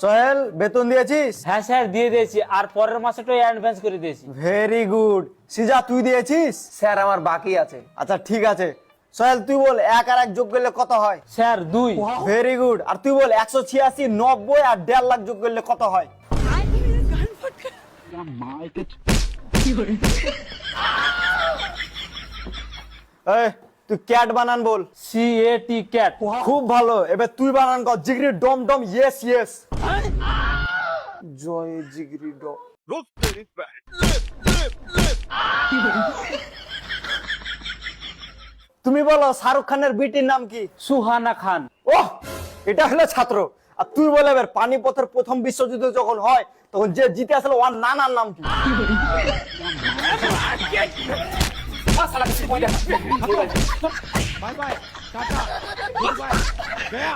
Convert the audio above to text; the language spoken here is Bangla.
সোহেল বেতন দিয়েছিস? হ্যাঁ স্যার দিয়ে দিয়েছি, আর পরের মাসেটাও অ্যাডভান্স করে দিয়েছি। Very good. সিজা তুই দিয়েছিস? স্যার আমার বাকি আছে। আচ্ছা ঠিক আছে। সোহেল তুই বল 1 আর 1 যোগ করলে কত হয়? স্যার 2। Very good. আর তুই বল 186, 90 আর 1.5 লাখ যোগ করলে কত হয়? এই তুই ক্যাট বানান বল। CAT cat. খুব ভালো। এবার তুই বানান কর জিগরি ডম ডম ইয়েস ইয়েস। জয় জিগরি ডম। তুমি বলো শাহরুখ খানের বিটির নাম কি? সুহানা খান। ওহ, এটা হলো ছাত্র। আর তুই বলে এবার পানিপথের প্রথম বিশ্বযুদ্ধ যখন হয় তখন যে জিতে আসলে ওর নানার নাম কি? Bye bye tata goodbye गया